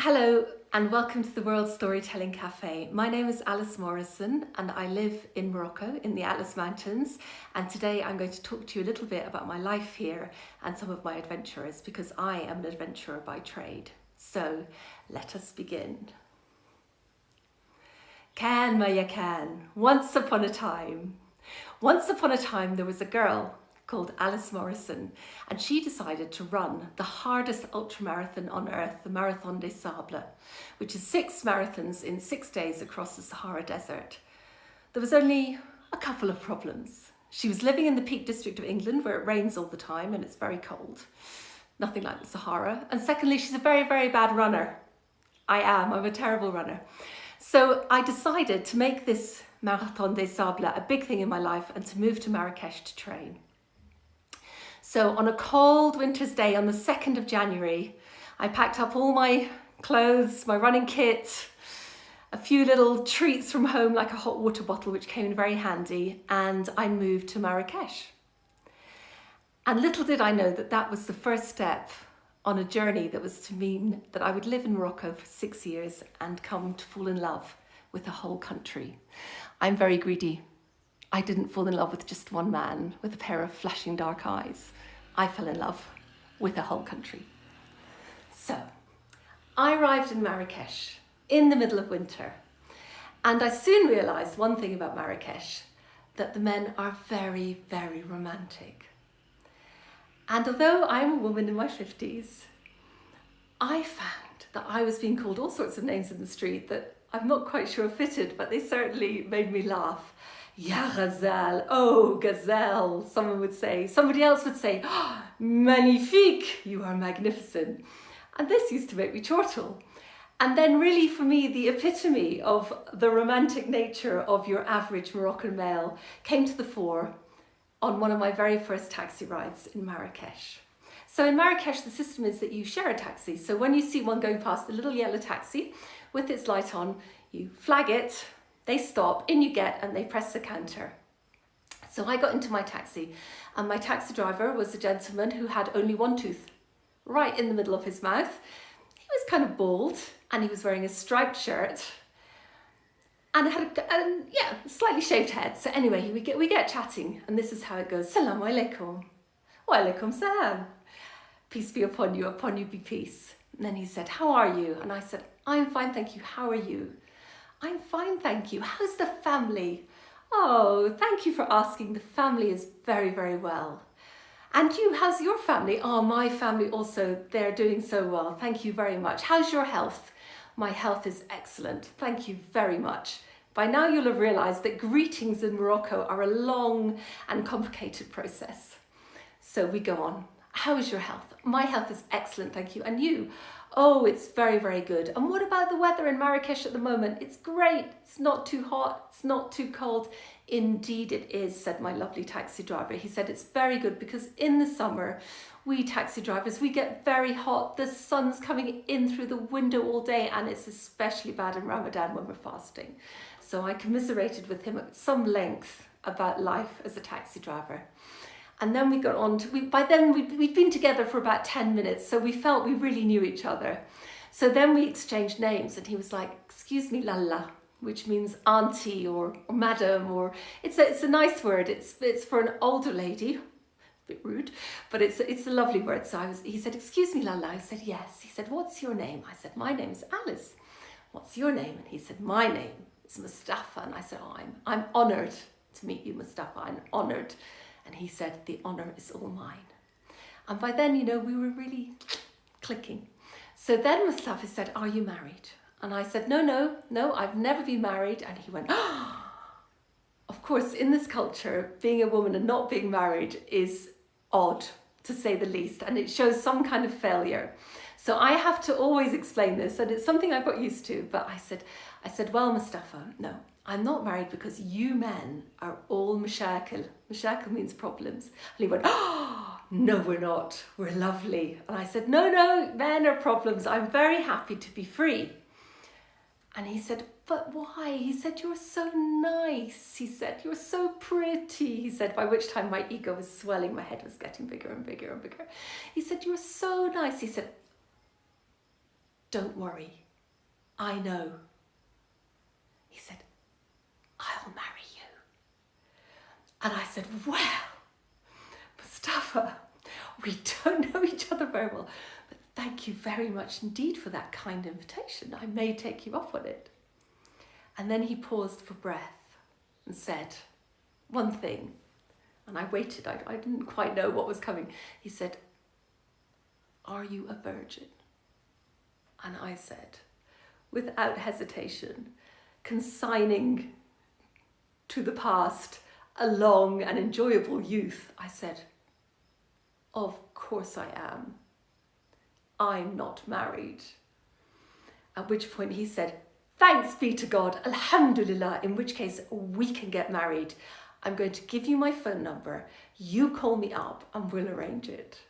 Hello and welcome to the World Storytelling Café. My name is Alice Morrison and I live in Morocco in the Atlas Mountains, and today I'm going to talk to you a little bit about my life here and some of my adventures, because I am an adventurer by trade. So let us begin. Can Maya can. Once upon a time there was a girl called Alice Morrison, and she decided to run the hardest ultramarathon on earth, the Marathon des Sables, which is 6 marathons in 6 days across the Sahara Desert. There was only a couple of problems. She was living in the Peak District of England, where it rains all the time and it's very cold. Nothing like the Sahara. And secondly, she's a very, very bad runner. I'm a terrible runner. So I decided to make this Marathon des Sables a big thing in my life and to move to Marrakech to train. So on a cold winter's day on the 2nd of January, I packed up all my clothes, my running kit, a few little treats from home like a hot water bottle, which came in very handy, and I moved to Marrakech. And little did I know that that was the first step on a journey that was to mean that I would live in Morocco for 6 years and come to fall in love with the whole country. I'm very greedy. I didn't fall in love with just one man with a pair of flashing dark eyes. I fell in love with the whole country. So I arrived in Marrakech in the middle of winter, and I soon realized one thing about Marrakech, that the men are very, very romantic. And although I'm a woman in my 50s, I found that I was being called all sorts of names in the street that I'm not quite sure fitted, but they certainly made me laugh. Ya gazelle, oh gazelle, someone would say. Somebody else would say, oh, magnifique, you are magnificent. And this used to make me chortle. And then really for me, the epitome of the romantic nature of your average Moroccan male came to the fore on one of my very first taxi rides in Marrakech. So in Marrakech, the system is that you share a taxi. So when you see one going past, the little yellow taxi with its light on, you flag it, they stop, in you get, and they press the counter. So I got into my taxi, and my taxi driver was a gentleman who had only one tooth right in the middle of his mouth. He was kind of bald, and he was wearing a striped shirt, and had a slightly shaved head. So anyway, we get chatting, and this is how it goes. Salaam alaikum. Wa alaikum salam. Peace be upon you be peace. And then he said, how are you? And I said, I'm fine, thank you. How are you? I'm fine, thank you. How's the family? Oh, thank you for asking. The family is very, very well. And you, how's your family? Oh, my family also, they're doing so well. Thank you very much. How's your health? My health is excellent. Thank you very much. By now you'll have realized that greetings in Morocco are a long and complicated process. So we go on. How is your health? My health is excellent, thank you. And you? Oh, it's very, very good. And what about the weather in Marrakech at the moment? It's great. It's not too hot. It's not too cold. Indeed it is, said my lovely taxi driver. He said it's very good because in the summer, we taxi drivers, we get very hot. The sun's coming in through the window all day, and it's especially bad in Ramadan when we're fasting. So I commiserated with him at some length about life as a taxi driver. And then we got on to, by then we'd been together for about 10 minutes, so we felt we really knew each other. So then we exchanged names, and he was like, excuse me, Lalla, which means auntie or madam, or it's a nice word. It's for an older lady, a bit rude, but it's a lovely word. So he said, excuse me, Lalla. I said, yes. He said, what's your name? I said, my name's Alice. What's your name? And he said, my name is Mustafa. And I said, oh, I'm honored to meet you, Mustafa. I'm honored. And he said, the honour is all mine. And by then, you know, we were really clicking. So then Mustafa said, are you married? And I said, no, I've never been married. And he went, oh. Of course, in this culture, being a woman and not being married is odd, to say the least. And it shows some kind of failure. So I have to always explain this, and it's something I've got used to. But I said, well, Mustafa, no. I'm not married because you men are all mashakil. Mashakil means problems. And he went, oh, no, we're not. We're lovely. And I said, no, men are problems. I'm very happy to be free. And he said, but why? He said, you're so nice. He said, you're so pretty. He said, by which time my ego was swelling. My head was getting bigger and bigger and bigger. He said, you're so nice. He said, don't worry, I know. He said, I'll marry you. And I said, well, Mustafa, we don't know each other very well, but thank you very much indeed for that kind invitation. I may take you up on it. And then he paused for breath and said one thing, and I waited. I didn't quite know what was coming. He said, are you a virgin? And I said, without hesitation, consigning to the past a long and enjoyable youth, I said, of course I am. I'm not married. At which point he said, thanks be to God, alhamdulillah, in which case we can get married. I'm going to give you my phone number. You call me up and we'll arrange it.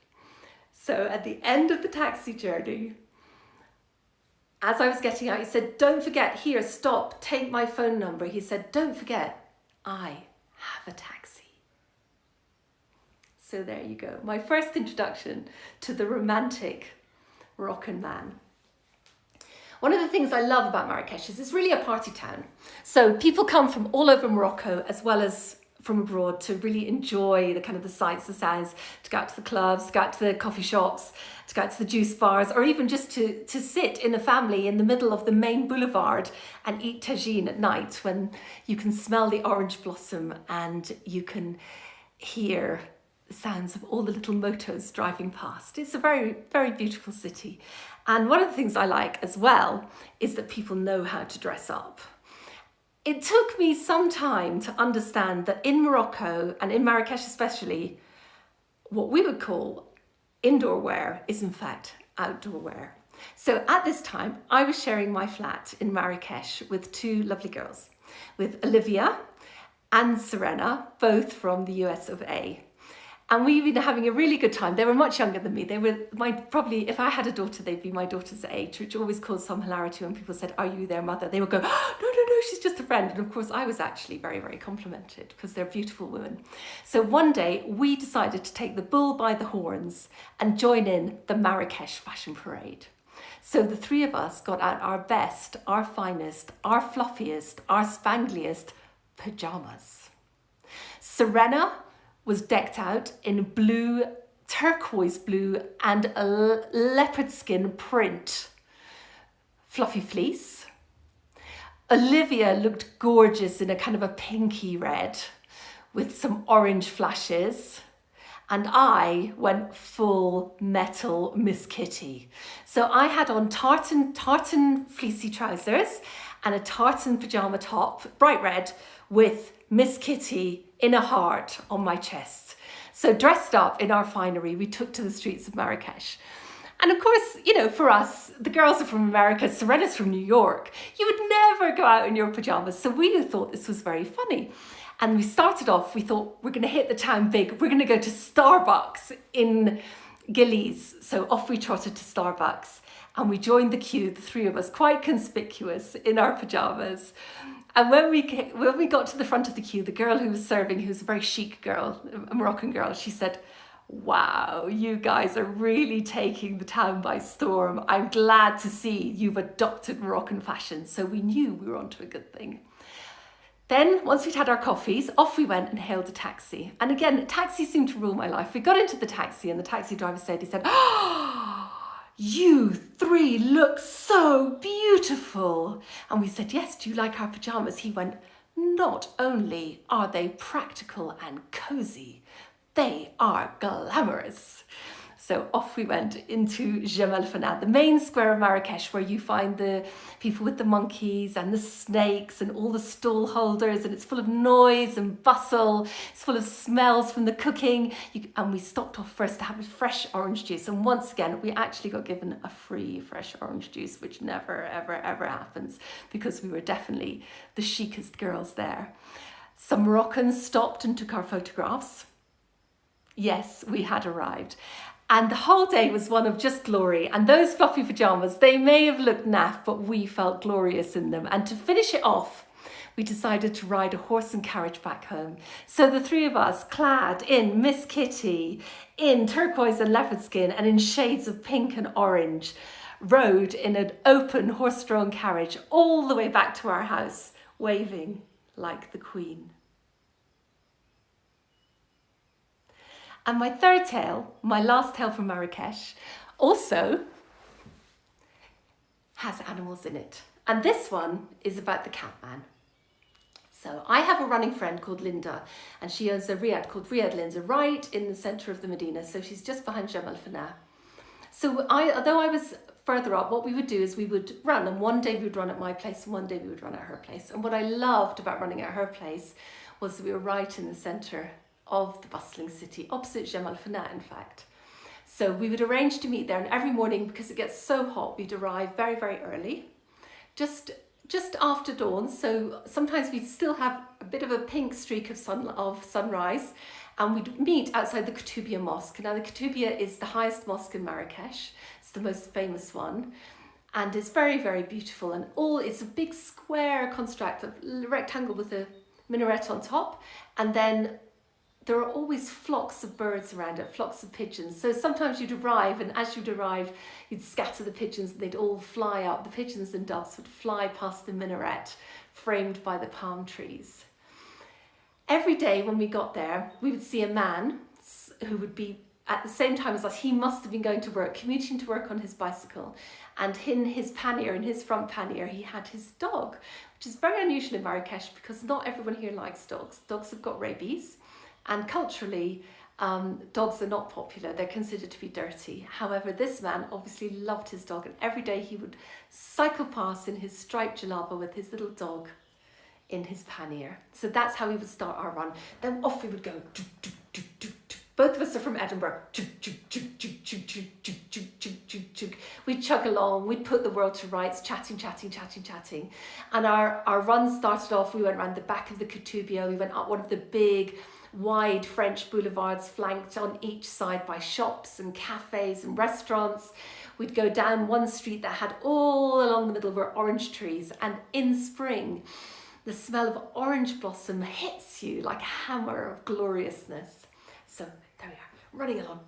So at the end of the taxi journey, as I was getting out, he said, don't forget, here, stop, take my phone number. He said, don't forget, I have a taxi. So there you go. My first introduction to the romantic Moroccan man. One of the things I love about Marrakech is it's really a party town. So people come from all over Morocco as well as from abroad to really enjoy the kind of the sights, the sounds, to go out to the clubs, to go out to the coffee shops, to go out to the juice bars, or even just to sit in a family in the middle of the main boulevard and eat tagine at night when you can smell the orange blossom and you can hear the sounds of all the little motos driving past. It's a very, very beautiful city. And one of the things I like as well is that people know how to dress up. It took me some time to understand that in Morocco, and in Marrakech especially, what we would call indoor wear is in fact outdoor wear. So at this time, I was sharing my flat in Marrakech with two lovely girls, with Olivia and Serena, both from the US of A. And we've been having a really good time. They were much younger than me. They were probably, if I had a daughter, they'd be my daughter's age, which always caused some hilarity when people said, are you their mother? They would go, oh, no, she's just a friend. And of course, I was actually very, very complimented because they're beautiful women. So one day we decided to take the bull by the horns and join in the Marrakech fashion parade. So the three of us got out our best, our finest, our fluffiest, our spangliest pajamas. Serena was decked out in blue, turquoise blue and a leopard skin print fluffy fleece. Olivia looked gorgeous in a kind of a pinky red with some orange flashes. And I went full metal Miss Kitty. So I had on tartan fleecy trousers and a tartan pajama top, bright red, with Miss Kitty in a heart on my chest. So dressed up in our finery, we took to the streets of Marrakech. And of course, you know, for us, the girls are from America, Serena's from New York. You would never go out in your pajamas. So we thought this was very funny. And we started off, we thought, we're going to hit the town big. We're going to go to Starbucks in Gillies. So off we trotted to Starbucks. And we joined the queue, the three of us, quite conspicuous in our pajamas. And when we got to the front of the queue, the girl who was serving, who's a very chic girl, a Moroccan girl, she said, wow, you guys are really taking the town by storm. I'm glad to see you've adopted Moroccan fashion. So we knew we were onto a good thing. Then, once we'd had our coffees, off we went and hailed a taxi. And again, taxis seemed to rule my life. We got into the taxi and the taxi driver said, oh, you three look so beautiful. And we said, yes, do you like our pajamas? He went, not only are they practical and cozy, they are glamorous. So off we went into Jemaa el-Fnaa, the main square of Marrakech, where you find the people with the monkeys and the snakes and all the stall holders, and it's full of noise and bustle. It's full of smells from the cooking. And we stopped off first to have a fresh orange juice. And once again, we actually got given a free fresh orange juice, which never, ever, ever happens, because we were definitely the chicest girls there. Some Moroccans stopped and took our photographs. Yes, we had arrived. And the whole day was one of just glory. And those fluffy pajamas, they may have looked naff, but we felt glorious in them. And to finish it off, we decided to ride a horse and carriage back home. So the three of us, clad in Miss Kitty, in turquoise and leopard skin, and in shades of pink and orange, rode in an open horse-drawn carriage all the way back to our house, waving like the Queen. And my third tale, my last tale from Marrakech, also has animals in it. And this one is about the Catman. So I have a running friend called Linda, and she owns a riad called Riad Linda right in the centre of the Medina. So she's just behind Jamal Fana. So although I was further up, what we would do is we would run, and one day we would run at my place and one day we would run at her place. And what I loved about running at her place was that we were right in the centre of the bustling city, opposite Jamal Fana, in fact. So we would arrange to meet there, and every morning, because it gets so hot, we'd arrive very, very early, just after dawn. So sometimes we'd still have a bit of a pink streak of sunrise, and we'd meet outside the Koutoubia Mosque. Now the Koutoubia is the highest mosque in Marrakech. It's the most famous one, and it's very, very beautiful. And it's a big square construct, a rectangle with a minaret on top, and then there are always flocks of birds around it, flocks of pigeons. So sometimes you'd arrive, and as you'd arrive, you'd scatter the pigeons and they'd all fly up. The pigeons and doves would fly past the minaret, framed by the palm trees. Every day when we got there, we would see a man who would be at the same time as us. He must have been going to work, commuting to work on his bicycle. And in his pannier, in his front pannier, he had his dog, which is very unusual in Marrakech because not everyone here likes dogs. Dogs have got rabies. And culturally, dogs are not popular. They're considered to be dirty. However, this man obviously loved his dog, and every day he would cycle past in his striped jalaba with his little dog in his pannier. So that's how we would start our run. Then off we would go. Both of us are from Edinburgh. We'd chug along, we'd put the world to rights, chatting. And our run started off, we went around the back of the Koutoubia, we went up one of the big, wide French boulevards flanked on each side by shops and cafes and restaurants. We'd go down one street that had all along the middle were orange trees, and in spring, the smell of orange blossom hits you like a hammer of gloriousness. So there we are, running along,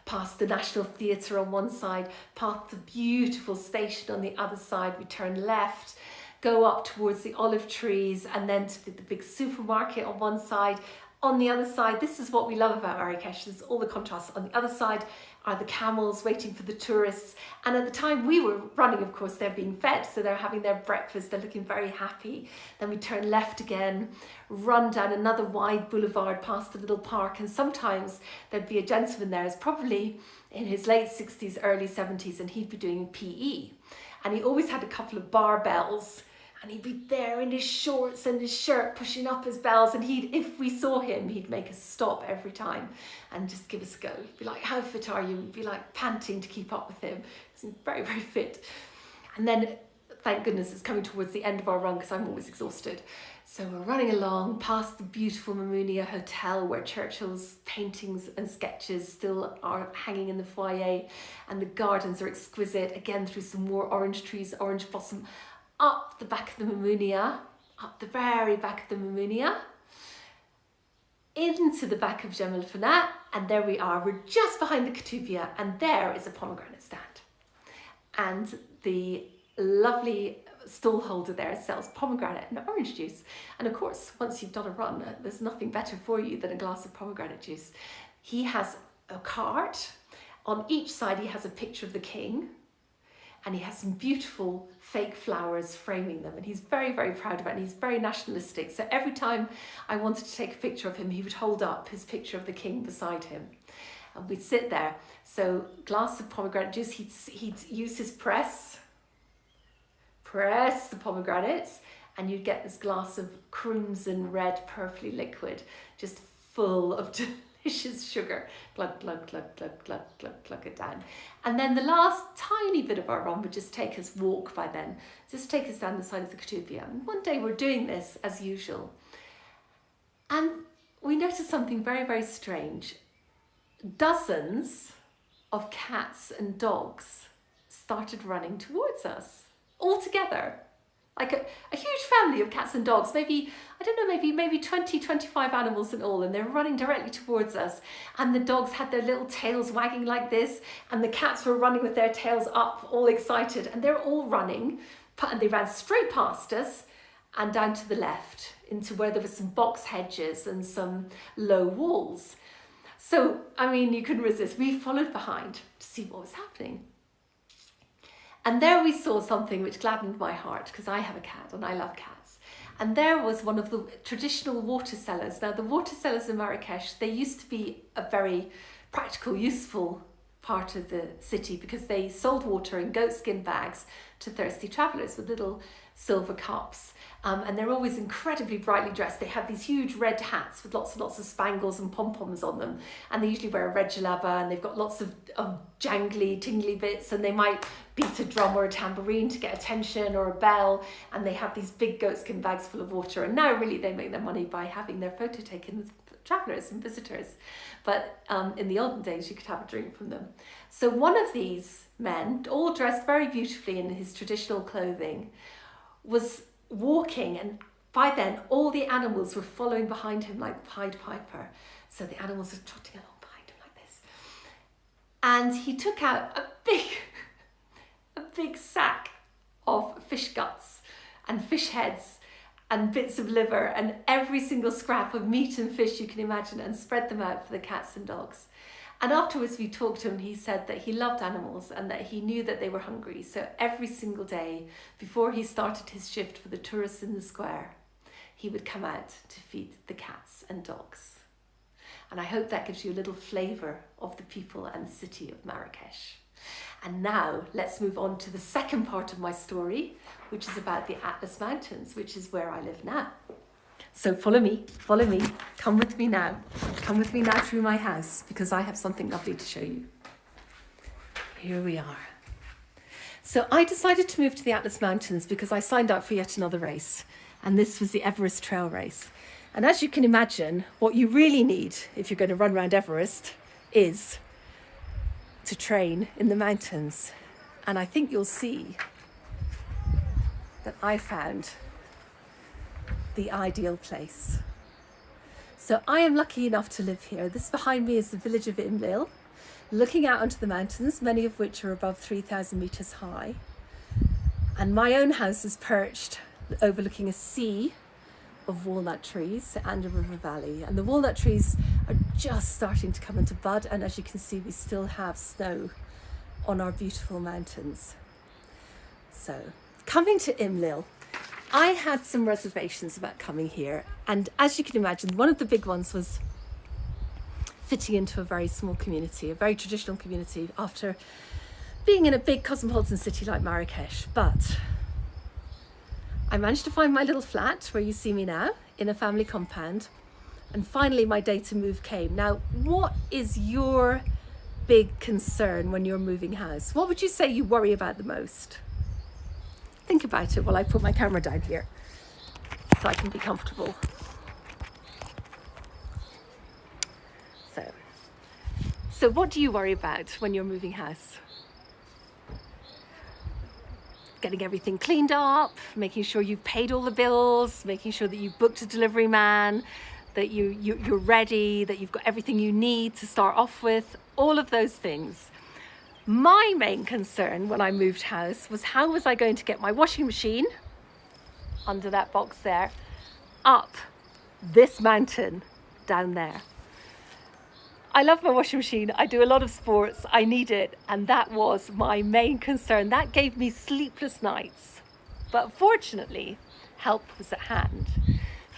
past the National Theatre on one side, past the beautiful station on the other side. We turn left, go up towards the olive trees, and then to the big supermarket on one side. On the other side, this is what we love about Marrakech, there's all the contrasts. On the other side are the camels waiting for the tourists. And at the time we were running, of course, they're being fed, so they're having their breakfast, they're looking very happy. Then we turn left again, run down another wide boulevard past a little park, and sometimes there'd be a gentleman there who's probably in his late 60s, early 70s, and he'd be doing PE. And he always had a couple of barbells, and he'd be there in his shorts and his shirt pushing up his bells, and if we saw him, he'd make us stop every time and just give us a go. He'd be like, how fit are you? We'd be like panting to keep up with him. He's very, very fit. And then, thank goodness, it's coming towards the end of our run because I'm always exhausted. So we're running along past the beautiful Mamounia Hotel where Churchill's paintings and sketches still are hanging in the foyer, and the gardens are exquisite, again through some more orange trees, orange blossom, up the back of the Mamounia, up the very back of the Mamounia, into the back of Jamal Fana, and there we are. We're just behind the Koutoubia, and there is a pomegranate stand. And the lovely stall holder there sells pomegranate and orange juice. And of course, once you've done a run, there's nothing better for you than a glass of pomegranate juice. He has a cart. On each side, he has a picture of the king, and he has some beautiful fake flowers framing them, and he's very, very proud of it, and he's very nationalistic. So every time I wanted to take a picture of him, he would hold up his picture of the king beside him, and we'd sit there. So glass of pomegranate juice, he'd use his press the pomegranates, and you'd get this glass of crimson red purpley liquid, just full of delicious sugar. Glug, glug, glug, glug, glug, glug, glug it down. And then the last tiny bit of our run would just take us just take us down the side of the Koutoubia. And one day we're doing this as usual, and we noticed something very, very strange. Dozens of cats and dogs started running towards us, all together. like a huge family of cats and dogs, maybe, I don't know, maybe 20, 25 animals in all, and they're running directly towards us. And the dogs had their little tails wagging like this, and the cats were running with their tails up, all excited, and they're all running, and they ran straight past us and down to the left into where there were some box hedges and some low walls. So, I mean, you couldn't resist. We followed behind to see what was happening. And there we saw something which gladdened my heart, because I have a cat and I love cats. And there was one of the traditional water cellars. Now, the water cellars in Marrakech, they used to be a very practical, useful part of the city, because they sold water in goatskin bags to thirsty travellers with little silver cups. And they're always incredibly brightly dressed. They have these huge red hats with lots and lots of spangles and pom-poms on them. And they usually wear a red jalaba, and they've got lots of jangly, tingly bits, and they might beat a drum or a tambourine to get attention, or a bell. And they have these big goatskin bags full of water. And now really they make their money by having their photo taken with travellers and visitors. But in the olden days, you could have a drink from them. So one of these men, all dressed very beautifully in his traditional clothing, was walking, and by then all the animals were following behind him like the Pied Piper. So the animals were trotting along behind him like this. And he took out a big sack of fish guts and fish heads and bits of liver and every single scrap of meat and fish you can imagine, and spread them out for the cats and dogs. And afterwards we talked to him, he said that he loved animals and that he knew that they were hungry. So every single day before he started his shift for the tourists in the square, he would come out to feed the cats and dogs. And I hope that gives you a little flavour of the people and the city of Marrakech. And now let's move on to the second part of my story, which is about the Atlas Mountains, which is where I live now. So follow me, come with me now through my house, because I have something lovely to show you. Here we are. So I decided to move to the Atlas Mountains because I signed up for yet another race, and this was the Everest Trail Race. And as you can imagine, what you really need if you're going to run around Everest is to train in the mountains. And I think you'll see that I found the ideal place. So I am lucky enough to live here. This behind me is the village of Imlil, looking out onto the mountains, many of which are above 3,000 meters high. And my own house is perched overlooking a sea of walnut trees and a river valley. And the walnut trees are just starting to come into bud. And as you can see, we still have snow on our beautiful mountains. So coming to Imlil, I had some reservations about coming here, and as you can imagine, one of the big ones was fitting into a very small community, a very traditional community, after being in a big cosmopolitan city like Marrakech. But I managed to find my little flat where you see me now, in a family compound, and finally my day to move came. Now, what is your big concern when you're moving house? What would you say you worry about the most? Think about it while I put my camera down here so I can be comfortable. So what do you worry about when you're moving house? Getting everything cleaned up, making sure you've paid all the bills, making sure that you've booked a delivery man, that you're ready, that you've got everything you need to start off with, all of those things. My main concern when I moved house was, how was I going to get my washing machine, under that box there, up this mountain down there. I love my washing machine. I do a lot of sports. I need it. And that was my main concern. That gave me sleepless nights. But fortunately, help was at hand,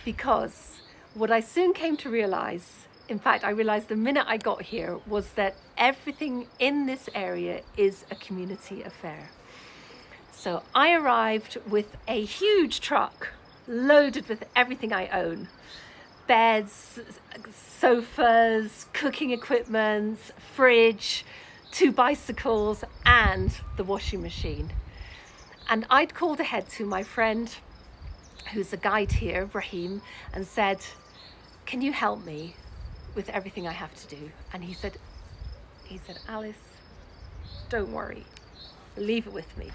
because what I soon came to realize, in fact, I realized the minute I got here, was that everything in this area is a community affair. So I arrived with a huge truck loaded with everything I own. Beds, sofas, cooking equipment, fridge, 2 bicycles, and the washing machine. And I'd called ahead to my friend, who's a guide here, Brahim, and said, can you help me with everything I have to do? And he said, Alice, don't worry, leave it with me.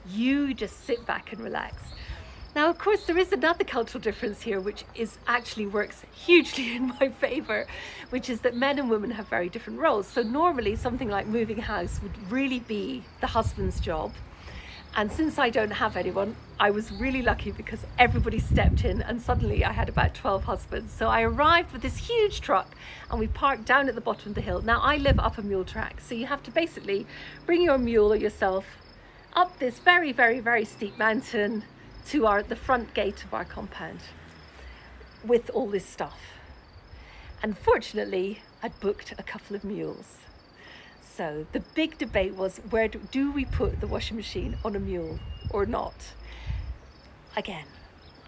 You just sit back and relax. Now, of course, there is another cultural difference here, which actually works hugely in my favor, which is that men and women have very different roles. So normally something like moving house would really be the husband's job. And since I don't have anyone, I was really lucky because everybody stepped in and suddenly I had about 12 husbands. So I arrived with this huge truck and we parked down at the bottom of the hill. Now I live up a mule track, so you have to basically bring your mule or yourself up this very, very, very steep mountain to the front gate of our compound with all this stuff. Unfortunately, I'd booked a couple of mules. So the big debate was, where do we put the washing machine on a mule or not? Again,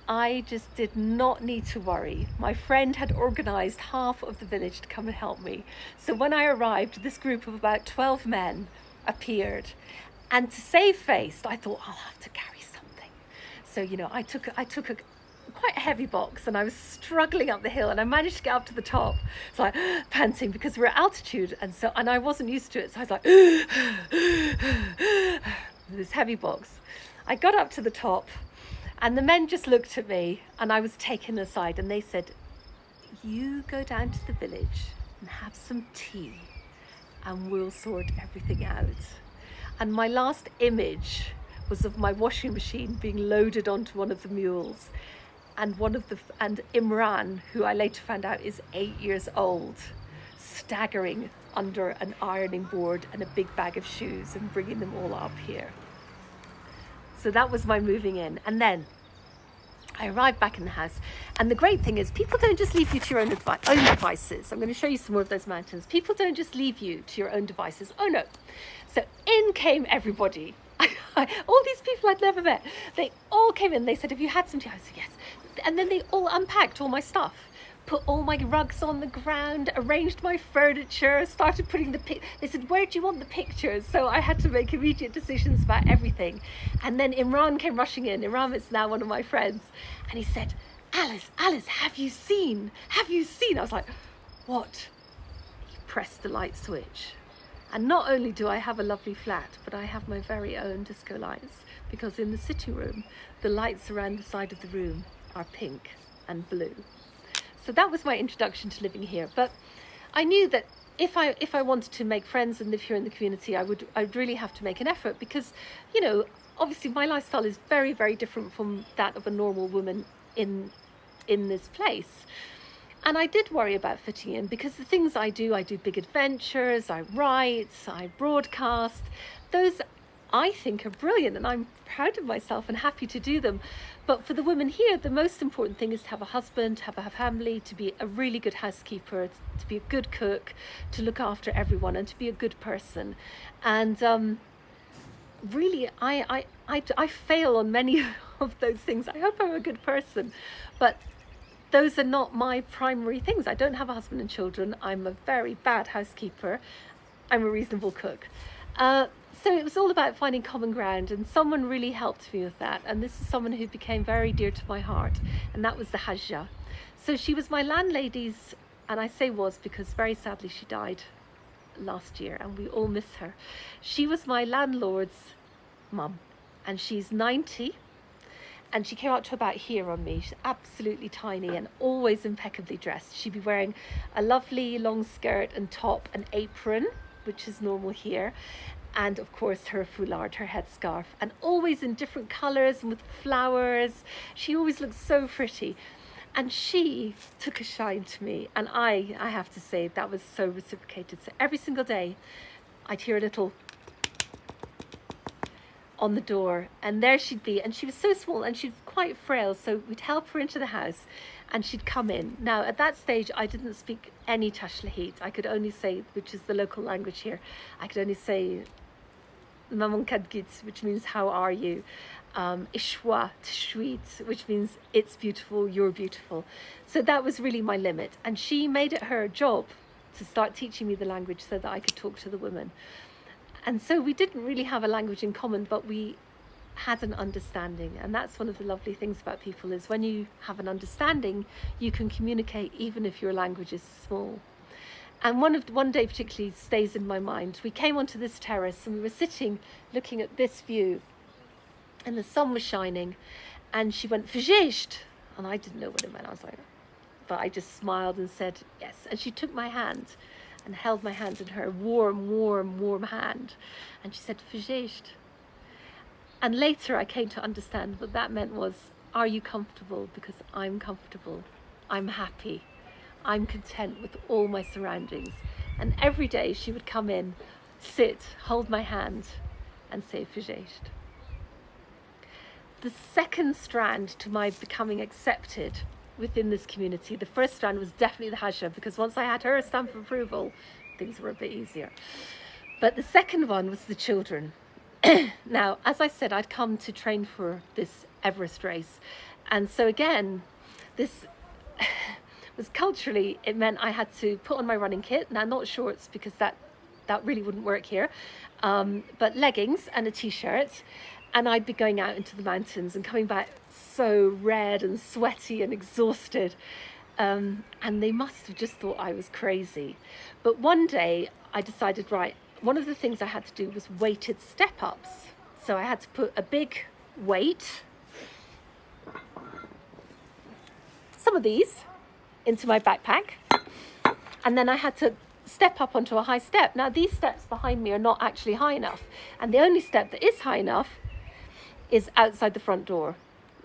I just did not need to worry. My friend had organized half of the village to come and help me. So when I arrived, this group of about 12 men appeared. And to save face, I thought, I'll have to carry something. So, you know, I took a quite a heavy box and I was struggling up the hill and I managed to get up to the top. So like panting because we're at altitude and I wasn't used to it. So I was like, this heavy box. I got up to the top and the men just looked at me and I was taken aside and they said, you go down to the village and have some tea and we'll sort everything out. And my last image was of my washing machine being loaded onto one of the mules. And Imran, who I later found out is 8 years old, staggering under an ironing board and a big bag of shoes and bringing them all up here. So that was my moving in. And then I arrived back in the house. And the great thing is people don't just leave you to your own devices. I'm going to show you some more of those mountains. People don't just leave you to your own devices. Oh no. So in came everybody. All these people I'd never met. They all came in. They said, have you had some tea? I said, yes. And then they all unpacked all my stuff, put all my rugs on the ground, arranged my furniture, started putting they said, where do you want the pictures? So I had to make immediate decisions about everything. And then Imran came rushing in. Imran is now one of my friends. And he said, Alice, have you seen? Have you seen? I was like, what? He pressed the light switch. And not only do I have a lovely flat, but I have my very own disco lights, because in the sitting room, the lights around the side of the room are pink and blue. So that was my introduction to living here. But I knew that if I wanted to make friends and live here in the community, I'd really have to make an effort because, you know, obviously my lifestyle is very, very different from that of a normal woman in this place. And I did worry about fitting in because the things I do big adventures, I write, I broadcast. Those I think are brilliant and I'm proud of myself and happy to do them. But for the women here, the most important thing is to have a husband, to have a family, to be a really good housekeeper, to be a good cook, to look after everyone and to be a good person. And really, I fail on many of those things. I hope I'm a good person, but those are not my primary things. I don't have a husband and children. I'm a very bad housekeeper. I'm a reasonable cook. So it was all about finding common ground, and someone really helped me with that. And this is someone who became very dear to my heart, and that was the Hajja. So she was my landlady's, and I say was because very sadly she died last year and we all miss her. She was my landlord's mum, and she's 90. And she came up to about here on me. She's absolutely tiny and always impeccably dressed. She'd be wearing a lovely long skirt and top and apron, which is normal here. And of course her foulard, her headscarf, and always in different colours and with flowers. She always looked so pretty. And she took a shine to me. And I have to say, that was so reciprocated. So every single day I'd hear a little on the door, and there she'd be, and she was so small and she's quite frail, so we'd help her into the house and she'd come in. Now at that stage I didn't speak any Tashlahit. I could only say, which is the local language here, I could only say Maman Kadgit, which means how are you, Ishwa Tshwit, which means it's beautiful, you're beautiful. So that was really my limit, and she made it her job to start teaching me the language so that I could talk to the women. And so we didn't really have a language in common, but we had an understanding. And that's one of the lovely things about people, is when you have an understanding, you can communicate even if your language is small. And one day particularly stays in my mind. We came onto this terrace and we were sitting looking at this view. and the sun was shining, and she went, "Vergeest," and I didn't know what it meant. I was like, but I just smiled and said yes. And she took my hand and held my hand in her warm, warm, warm hand, and she said, "Vergeest." And later I came to understand what that meant was, are you comfortable? Because I'm comfortable. I'm happy. I'm content with all my surroundings. And every day she would come in, sit, hold my hand, and say, "Vergeest." The second strand to my becoming accepted within this community, the first strand was definitely the Hajja, because once I had her stamp of approval, things were a bit easier. But the second one was the children. Now, as I said, I'd come to train for this Everest race. And so again, this was culturally, it meant I had to put on my running kit. Now, not shorts, because that really wouldn't work here, but leggings and a t-shirt. And I'd be going out into the mountains and coming back so red and sweaty and exhausted. And they must have just thought I was crazy. But one day I decided, right, one of the things I had to do was weighted step-ups. So I had to put a big weight, some of these, into my backpack. And then I had to step up onto a high step. Now, these steps behind me are not actually high enough. And the only step that is high enough is outside the front door.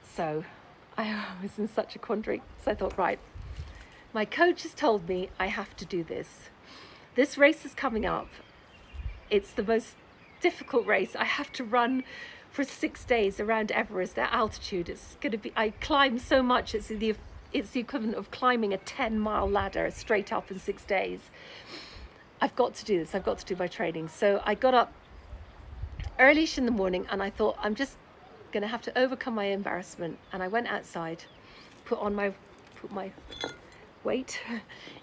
So I was in such a quandary. So I thought, right, my coach has told me I have to do this. This race is coming up. It's the most difficult race. I have to run for 6 days around Everest at altitude. It's going to be, I climb so much, it's the equivalent of climbing a 10-mile ladder straight up in 6 days. I've got to do this. I've got to do my training. So I got up early-ish in the morning and I thought, I'm just going to have to overcome my embarrassment. And I went outside, put my weight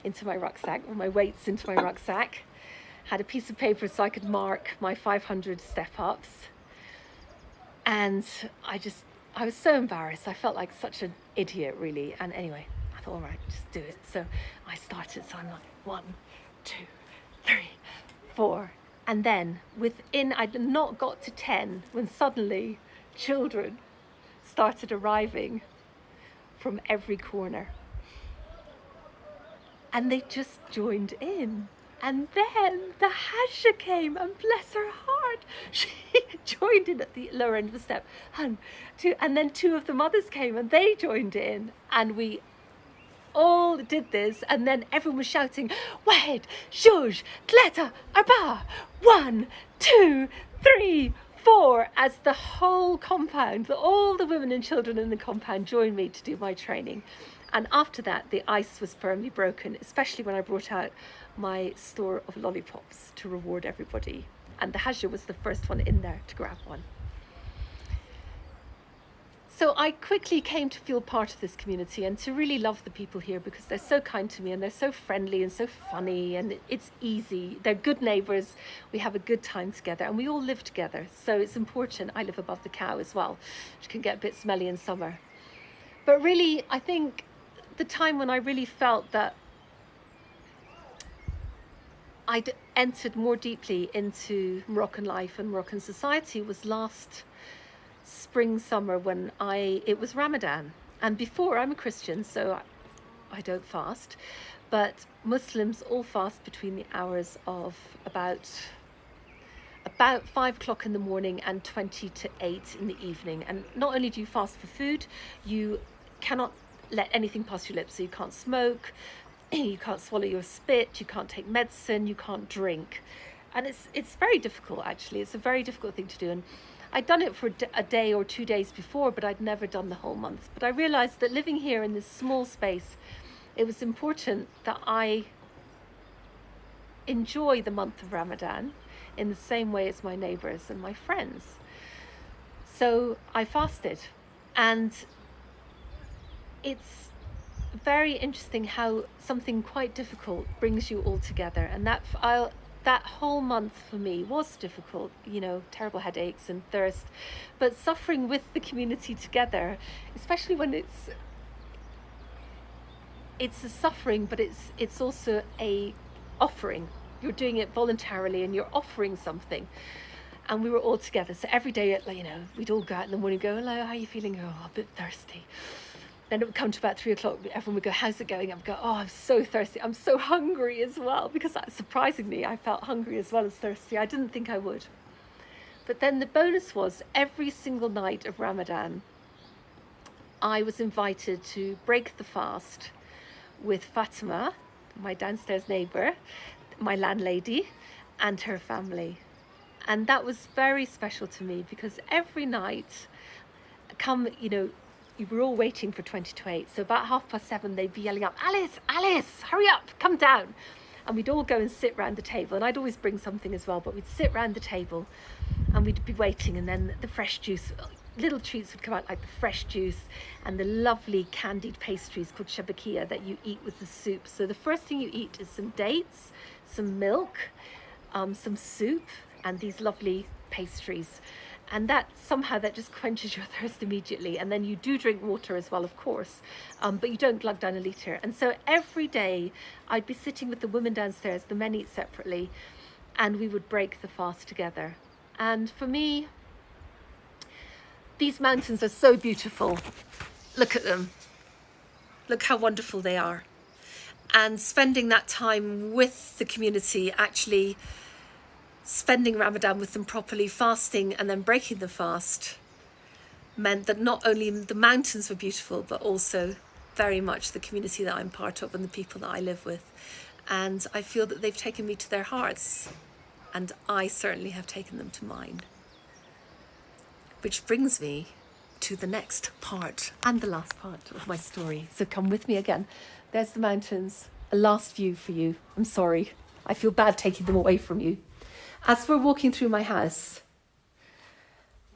into my rucksack, or my weights into my rucksack, had a piece of paper so I could mark my 500 step-ups. And I was so embarrassed. I felt like such an idiot, really. And anyway, I thought, all right, just do it. So I started. So I'm like, 1, 2, 3, 4. And then I'd not got to 10 when suddenly children started arriving from every corner. And they just joined in. And then the Hajja came, and bless her heart, she joined in at the lower end of the step. And then 2 of the mothers came and they joined in, and we all did this. And then everyone was shouting, "Wahed, Zhouj, Tleta, Arba, 1, 2, 3, 4, as the whole compound, all the women and children in the compound joined me to do my training. And after that, the ice was firmly broken, especially when I brought out my store of lollipops to reward everybody. And the Hajja was the first one in there to grab one. So I quickly came to feel part of this community and to really love the people here, because they're so kind to me and they're so friendly and so funny, and it's easy. They're good neighbours. We have a good time together and we all live together. So it's important. I live above the cow as well, which can get a bit smelly in summer. But really, I think the time when I really felt that I'd entered more deeply into Moroccan life and Moroccan society was last spring, summer, when it was Ramadan. And before, I'm a Christian, so I don't fast, but Muslims all fast between the hours of about 5 o'clock in the morning and 20 to 8 in the evening. And not only do you fast for food, you cannot let anything pass your lips. So you can't smoke, you can't swallow your spit, you can't take medicine, you can't drink. And it's very difficult, actually. It's a very difficult thing to do. And I'd done it for a day or 2 days before, but I'd never done the whole month. But I realized that living here in this small space, it was important that I enjoy the month of Ramadan in the same way as my neighbors and my friends. So I fasted, and it's very interesting how something quite difficult brings you all together. And that whole month for me was difficult, terrible headaches and thirst, but suffering with the community together, especially when it's a suffering, but it's also a offering. You're doing it voluntarily and you're offering something. And we were all together. So every day, we'd all go out in the morning and go, hello, how are you feeling? Oh, a bit thirsty. Then it would come to about 3 o'clock. Everyone would go, how's it going? I would go, oh, I'm so thirsty. I'm so hungry as well. Because surprisingly, I felt hungry as well as thirsty. I didn't think I would. But then the bonus was every single night of Ramadan, I was invited to break the fast with Fatima, my downstairs neighbour, my landlady, and her family. And that was very special to me because every night, you were all waiting for 20 to 8. So about 7:30, they'd be yelling up, Alice, Alice, hurry up, come down. And we'd all go and sit round the table. And I'd always bring something as well, but we'd sit round the table and we'd be waiting. And then the fresh juice, little treats would come out like the fresh juice and the lovely candied pastries called shabakia that you eat with the soup. So the first thing you eat is some dates, some milk, some soup, and these lovely pastries. And that just quenches your thirst immediately. And then you do drink water as well, of course, but you don't glug down a litre. And so every day I'd be sitting with the women downstairs, the men eat separately, and we would break the fast together. And for me, these mountains are so beautiful. Look at them. Look how wonderful they are. And spending that time with the community, actually spending Ramadan with them properly, fasting and then breaking the fast, meant that not only the mountains were beautiful, but also very much the community that I'm part of and the people that I live with. And I feel that they've taken me to their hearts, and I certainly have taken them to mine. Which brings me to the next part and the last part of my story. So come with me again. There's the mountains, a last view for you. I'm sorry, I feel bad taking them away from you. As we're walking through my house,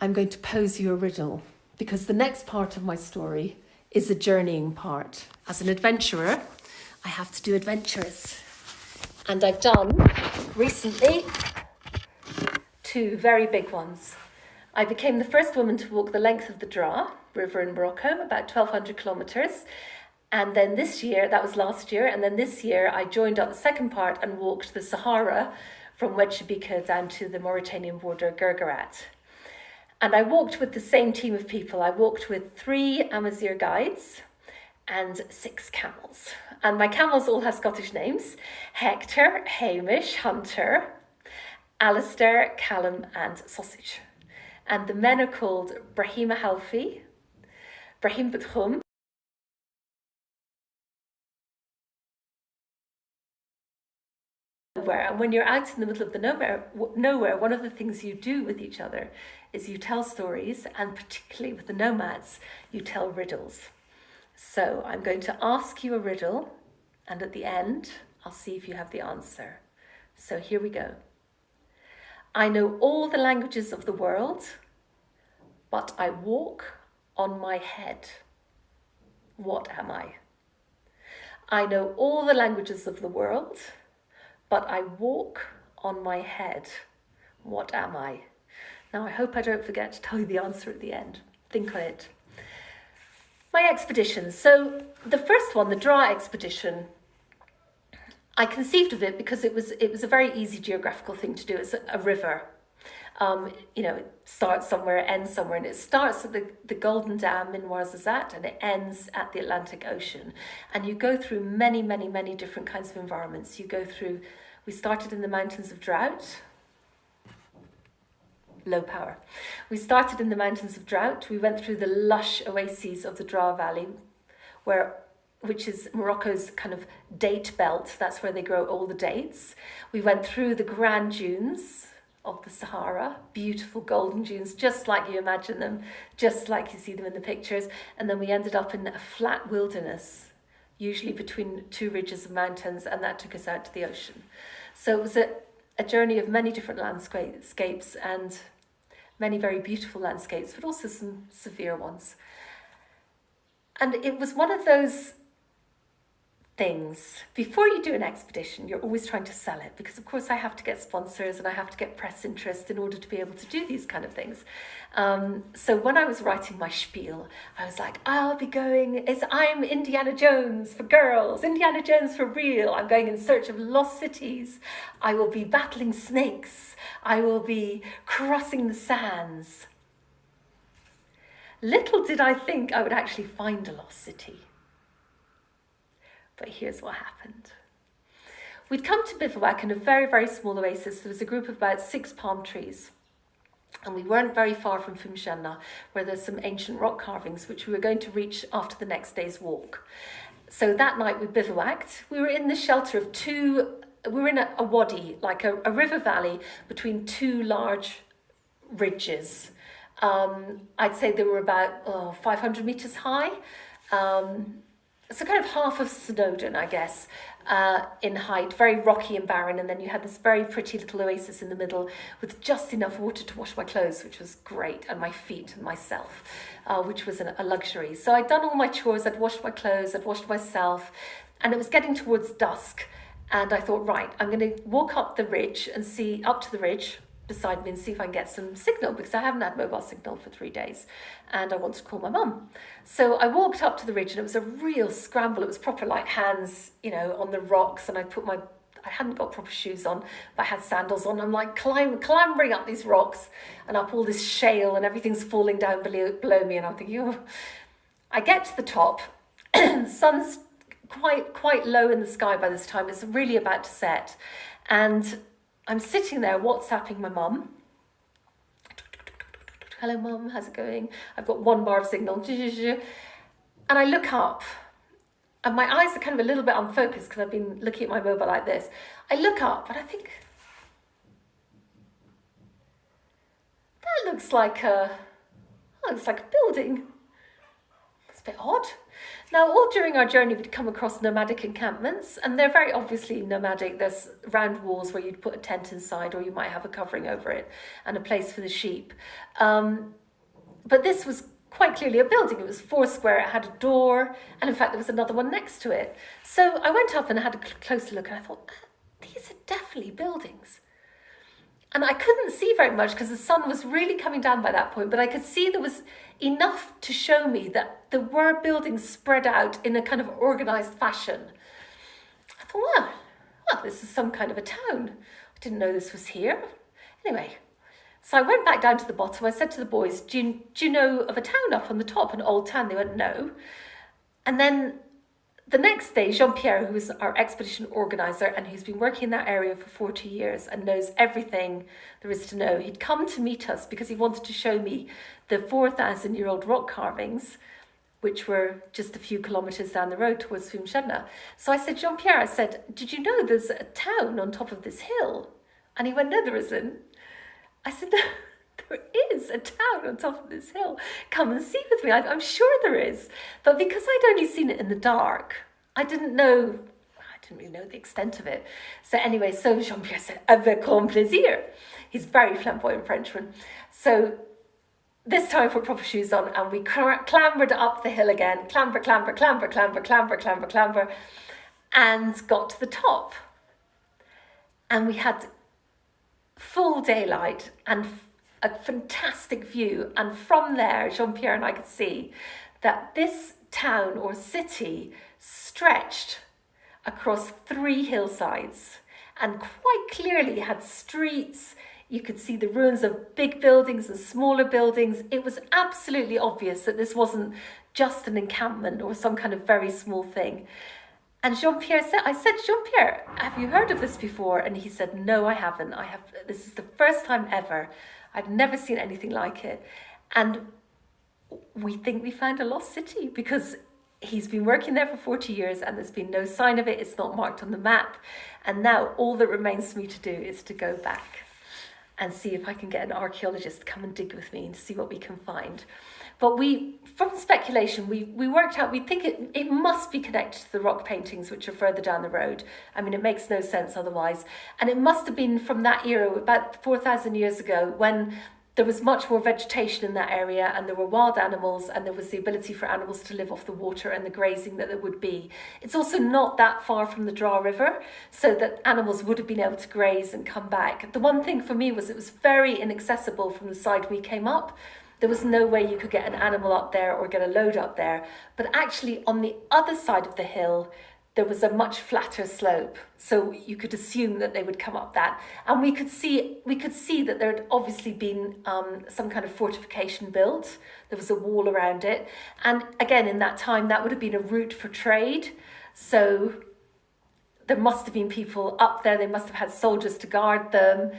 I'm going to pose you a riddle, because the next part of my story is a journeying part. As an adventurer, I have to do adventures. And I've done, recently, 2 very big ones. I became the first woman to walk the length of the Draa River in Morocco, about 1,200 kilometres. And then this year, that was last year, and then this year I joined up the second part and walked the Sahara from Wetchabika down to the Mauritanian border, Guerguerat. And I walked with the same team of people. I walked with 3 Amazigh guides and 6 camels. And my camels all have Scottish names: Hector, Hamish, Hunter, Alistair, Callum and Sausage. And the men are called Brahima Halfi, Brahim Butchum, and when you're out in the middle of the nowhere, one of the things you do with each other is you tell stories, and particularly with the nomads, you tell riddles. So I'm going to ask you a riddle, and at the end, I'll see if you have the answer. So here we go. I know all the languages of the world, but I walk on my head. What am I? I know all the languages of the world, but I walk on my head. What am I? Now, I hope I don't forget to tell you the answer at the end. Think on it. My expeditions. So the first one, the Draa expedition, I conceived of it because it was a very easy geographical thing to do. It's a river. It starts somewhere, it ends somewhere, and it starts at the Golden Dam in Ouarzazate and it ends at the Atlantic Ocean. And you go through many, many, many different kinds of environments. We started in the mountains of drought, low power. We started in the mountains of drought. We went through the lush oases of the Draa Valley, which is Morocco's kind of date belt. That's where they grow all the dates. We went through the grand dunes of the Sahara, beautiful golden dunes, just like you imagine them, just like you see them in the pictures. And then we ended up in a flat wilderness, usually between 2 ridges of mountains, and that took us out to the ocean. So it was a journey of many different landscapes and many very beautiful landscapes, but also some severe ones. And it was one of those things. Before you do an expedition, you're always trying to sell it, because of course I have to get sponsors and I have to get press interest in order to be able to do these kind of things. So when I was writing my spiel, I was like, I'm Indiana Jones for girls, Indiana Jones for real. I'm going in search of lost cities. I will be battling snakes. I will be crossing the sands. Little did I think I would actually find a lost city. But here's what happened. We'd come to bivouac in a very, very small oasis. There was a group of about 6 palm trees. And we weren't very far from Fumshanna, where there's some ancient rock carvings, which we were going to reach after the next day's walk. So that night we bivouacked. We were in the shelter of we were in a wadi, like a river valley between 2 large ridges. I'd say they were about 500 meters high. So kind of half of Snowdon, I guess, in height, very rocky and barren. And then you had this very pretty little oasis in the middle with just enough water to wash my clothes, which was great, and my feet and myself, which was a luxury. So I'd done all my chores, I'd washed my clothes, I'd washed myself, and it was getting towards dusk. And I thought, right, I'm going to walk up the ridge and see, up to the ridge beside me, and see if I can get some signal, because I haven't had mobile signal for 3 days and I want to call my mum. So I walked up to the ridge and it was a real scramble. It was proper like hands, on the rocks, and I hadn't got proper shoes on, but I had sandals on. I'm like clambering up these rocks and up all this shale, and everything's falling down below me, and I'm thinking, oh. I get to the top and the sun's quite low in the sky by this time. It's really about to set, and I'm sitting there WhatsApping my mum. Hello, Mum, how's it going? I've got 1 bar of signal. And I look up, and my eyes are kind of a little bit unfocused because I've been looking at my mobile like this. I look up and I think, that looks like a building. It's a bit odd. Now, all during our journey, we'd come across nomadic encampments, and they're very obviously nomadic. There's round walls where you'd put a tent inside, or you might have a covering over it, and a place for the sheep. But this was quite clearly a building. It was 4 square, it had a door, and in fact, there was another one next to it. So I went up and had a closer look, and I thought, these are definitely buildings. And I couldn't see very much because the sun was really coming down by that point, but I could see there was enough to show me that there were buildings spread out in a kind of organised fashion. I thought, well, this is some kind of a town. I didn't know this was here. Anyway, so I went back down to the bottom. I said to the boys, do you know of a town up on the top, an old town? They went, no. And then the next day, Jean-Pierre, who was our expedition organiser and who's been working in that area for 40 years and knows everything there is to know, he'd come to meet us because he wanted to show me the 4,000-year-old rock carvings, which were just a few kilometres down the road towards Fumshanna. So I said, Jean-Pierre, did you know there's a town on top of this hill? And he went, no, there isn't. I said, no, there is a town on top of this hill. Come and see with me. I'm sure there is. But because I'd only seen it in the dark, I didn't really know the extent of it. So anyway, so Jean-Pierre said, avec grand plaisir. He's very flamboyant Frenchman. So this time I put proper shoes on, and we clambered up the hill again. Clamber, and got to the top. And we had full daylight and a fantastic view, and from there Jean-Pierre and I could see that this town or city stretched across 3 hillsides and quite clearly had streets. You could see the ruins of big buildings and smaller buildings. It was absolutely obvious that this wasn't just an encampment or some kind of very small thing. And Jean-Pierre said, Jean-Pierre, have you heard of this before? And he said, no, I haven't. This is the first time ever. I've never seen anything like it. And we think we found a lost city because he's been working there for 40 years and there's been no sign of it. It's not marked on the map. And now all that remains for me to do is to go back and see if I can get an archaeologist to come and dig with me and see what we can find. But from speculation, we worked out, we think it must be connected to the rock paintings, which are further down the road. I mean, it makes no sense otherwise. And it must have been from that era, about 4,000 years ago, when there was much more vegetation in that area, and there were wild animals, and there was the ability for animals to live off the water and the grazing that there would be. It's also not that far from the Dra River, so that animals would have been able to graze and come back. The one thing for me was it was very inaccessible from the side we came up. There was no way you could get an animal up there or get a load up there. But actually on the other side of the hill, there was a much flatter slope, so you could assume that they would come up that. And we could see that there had obviously been some kind of fortification built. There was a wall around it. And again, in that time, that would have been a route for trade. So there must have been people up there. They must have had soldiers to guard them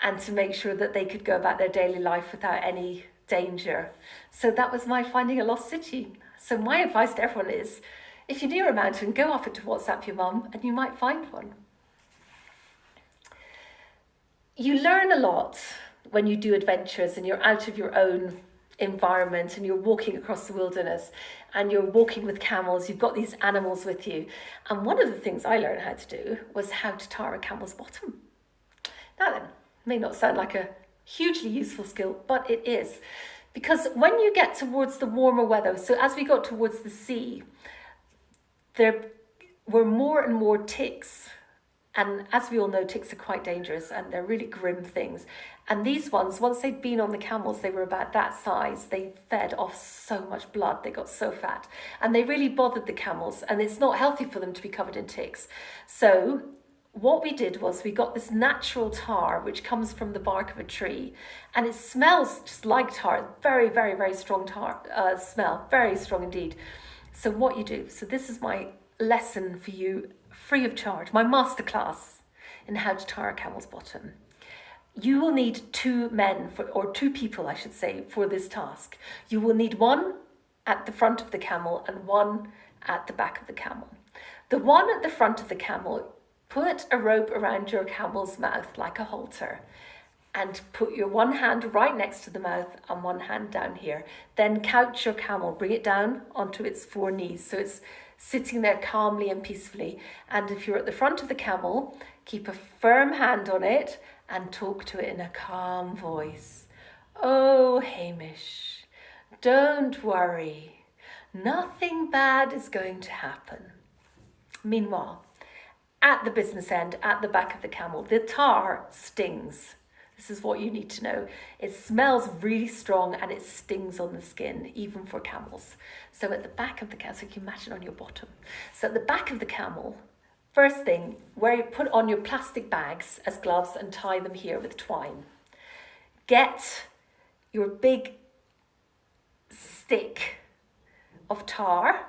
and to make sure that they could go about their daily life without any danger. So that was my finding a lost city. So my advice to everyone is, if you're near a mountain, go up it to WhatsApp your mum and you might find one. You learn a lot when you do adventures and you're out of your own environment and you're walking across the wilderness and you're walking with camels. You've got these animals with you. And one of the things I learned how to do was how to tar a camel's bottom. Now then, it may not sound like a hugely useful skill, but it is. Because when you get towards the warmer weather, so as we got towards the sea, there were more and more ticks. And as we all know, ticks are quite dangerous and they're really grim things. And these ones, once they'd been on the camels, they were about that size. They fed off so much blood. They got so fat. And they really bothered the camels. And it's not healthy for them to be covered in ticks. So what we did was we got this natural tar, which comes from the bark of a tree. And it smells just like tar. Very, very, very strong tar smell. Very strong indeed. So what you do, so this is my lesson for you, free of charge, my masterclass in how to tar a camel's bottom. You will need two people, I should say, for this task. You will need one at the front of the camel and one at the back of the camel. The one at the front of the camel, put a rope around your camel's mouth like a halter, and put your one hand right next to the mouth and one hand down here. Then couch your camel, bring it down onto its four knees so it's sitting there calmly and peacefully. And if you're at the front of the camel, keep a firm hand on it and talk to it in a calm voice. Oh, Hamish, don't worry. Nothing bad is going to happen. Meanwhile, at the business end, at the back of the camel, the tar stings. This is what you need to know. It smells really strong and it stings on the skin, even for camels. So at the back of the camel, so you can imagine on your bottom. So at the back of the camel, first thing, where you put on your plastic bags as gloves and tie them here with twine. Get your big stick of tar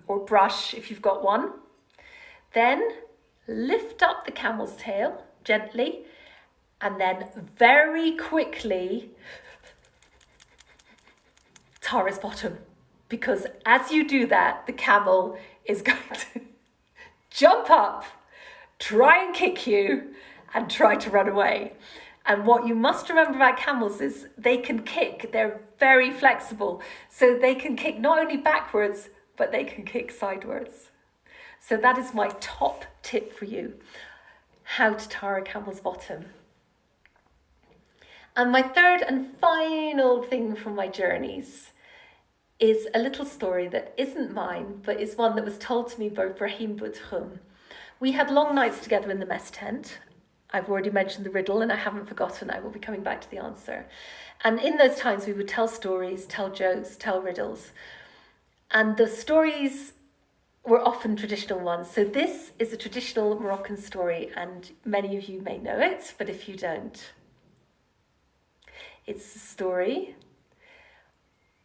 or brush if you've got one. Then lift up the camel's tail gently, and then very quickly tar its bottom. Because as you do that, the camel is going to jump up, try and kick you, and try to run away. And what you must remember about camels is they can kick. They're very flexible. So they can kick not only backwards, but they can kick sideways. So that is my top tip for you, how to tar a camel's bottom. And my third and final thing from my journeys is a little story that isn't mine, but is one that was told to me by Brahim Boudroum. We had long nights together in the mess tent. I've already mentioned the riddle and I haven't forgotten. I will be coming back to the answer. And in those times we would tell stories, tell jokes, tell riddles. And the stories were often traditional ones. So this is a traditional Moroccan story and many of you may know it, but if you don't, it's the story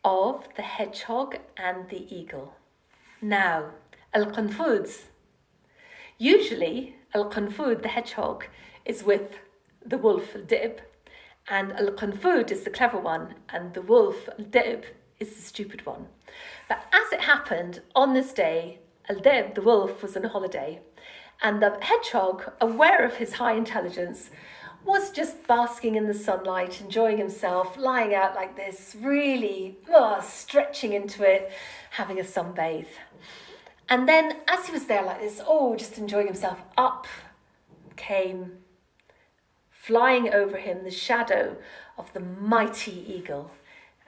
of the hedgehog and the eagle. Now, al-Qanfud. Usually, al-Qanfud, the hedgehog, is with the wolf, al-Dib, and al-Qanfud is the clever one, and the wolf, al-Dib, is the stupid one. But as it happened, on this day, al-Dib, the wolf, was on holiday, and the hedgehog, aware of his high intelligence, was just basking in the sunlight, enjoying himself, lying out like this, really stretching into it, having a sunbathe. And then as he was there like this, just enjoying himself, up came, flying over him, the shadow of the mighty eagle.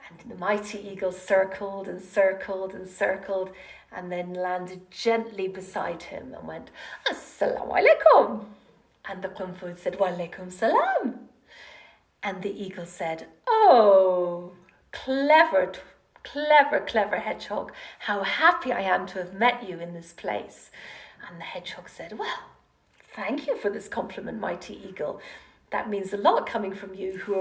And the mighty eagle circled and circled and circled and then landed gently beside him and went, Assalamu alaikum. And the qunfud said, Wa alaikum salam. And the eagle said, oh, clever, clever hedgehog. How happy I am to have met you in this place. And the hedgehog said, well, thank you for this compliment, mighty eagle. That means a lot coming from you who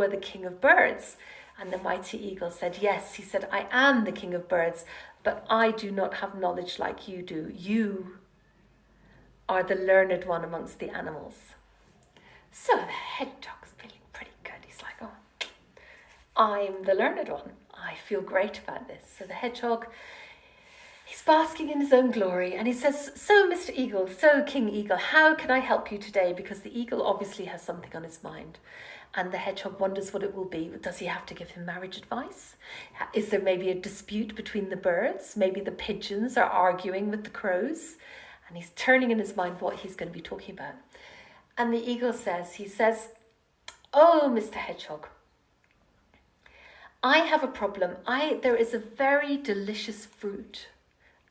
are the king of birds. And the mighty eagle said, yes, he said, I am the king of birds, but I do not have knowledge like you do. You are the learned one amongst the animals. So the hedgehog's feeling pretty good. He's like, oh, I'm the learned one. I feel great about this. So the hedgehog, he's basking in his own glory, and he says, so Mr. Eagle, so King Eagle, how can I help you today? Because the eagle obviously has something on his mind. And the hedgehog wonders what it will be. Does he have to give him marriage advice? Is there maybe a dispute between the birds? Maybe the pigeons are arguing with the crows. And he's turning in his mind what he's going to be talking about. And the eagle says, oh, Mr. Hedgehog, I have a problem. There is a very delicious fruit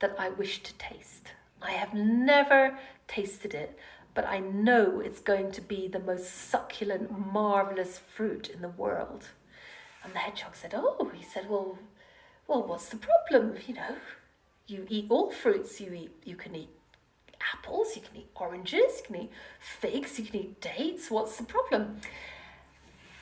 that I wish to taste. I have never tasted it, but I know it's going to be the most succulent, marvelous fruit in the world. And the hedgehog said, oh, he said, well, what's the problem? You know, you eat all fruits. You can eat apples, you can eat oranges, you can eat figs, you can eat dates. What's the problem?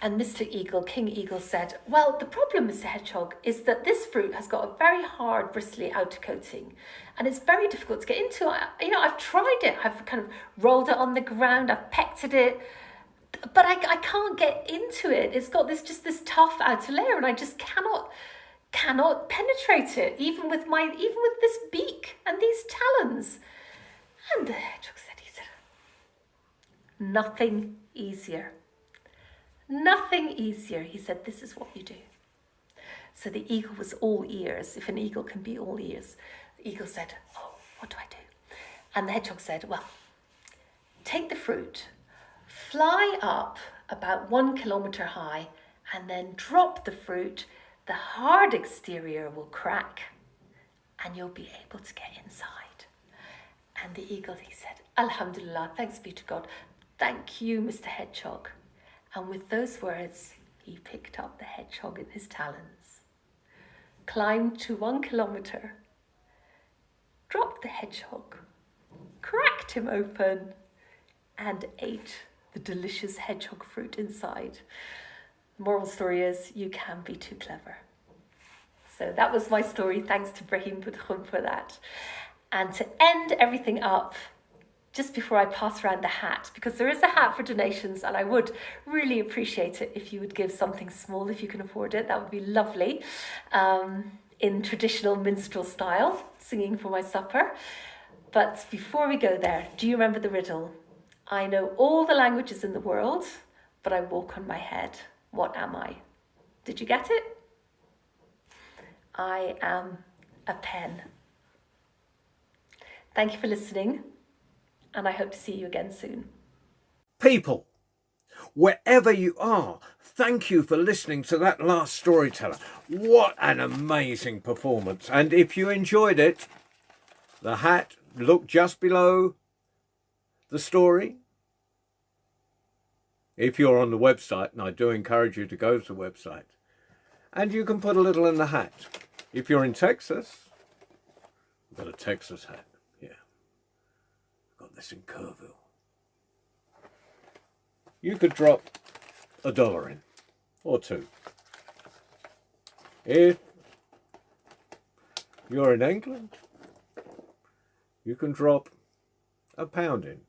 And Mr. Eagle, King Eagle said, well, the problem, Mr. Hedgehog, is that this fruit has got a very hard, bristly outer coating, and it's very difficult to get into. I've tried it. I've kind of rolled it on the ground. I've pecked at it, but I can't get into it. It's got this tough outer layer, and I just cannot penetrate it, even with this beak and these talons. And the hedgehog said, nothing easier. Nothing easier. He said, this is what you do. So the eagle was all ears, if an eagle can be all ears. The eagle said, oh, what do I do? And the hedgehog said, well, take the fruit, fly up about 1 kilometer high, and then drop the fruit. The hard exterior will crack, and you'll be able to get inside. And the eagle, he said, Alhamdulillah, thanks be to God. Thank you, Mr. Hedgehog. And with those words, he picked up the hedgehog in his talons, climbed to 1 kilometer, dropped the hedgehog, cracked him open, and ate the delicious hedgehog fruit inside. The moral story is, you can be too clever. So that was my story. Thanks to Brahim Budkhun for that. And to end everything up, just before I pass around the hat, because there is a hat for donations, and I would really appreciate it if you would give something small, if you can afford it. That would be lovely, in traditional minstrel style, singing for my supper. But before we go there, do you remember the riddle? I know all the languages in the world, but I walk on my head. What am I? Did you get it? I am a pen. Thank you for listening, and I hope to see you again soon. People, wherever you are, thank you for listening to that last storyteller. What an amazing performance. And if you enjoyed it, the hat, look just below the story. If you're on the website, and I do encourage you to go to the website, and you can put a little in the hat. If you're in Texas, I've got a Texas hat. Got this in Kerrville. You could drop $1 in, or $2. If you're in England, you can drop £1 in,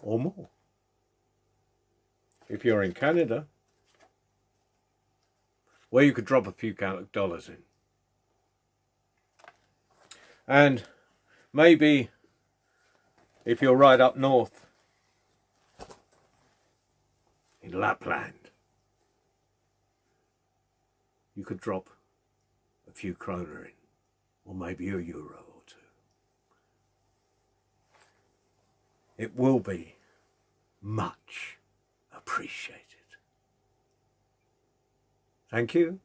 or more. If you're in Canada, well, you could drop a few dollars in. And maybe if you're right up north in Lapland, you could drop a few kroner in, or maybe €1 or 2. It will be much appreciated. Thank you.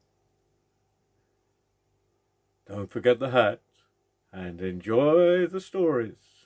Don't forget the hat and enjoy the stories.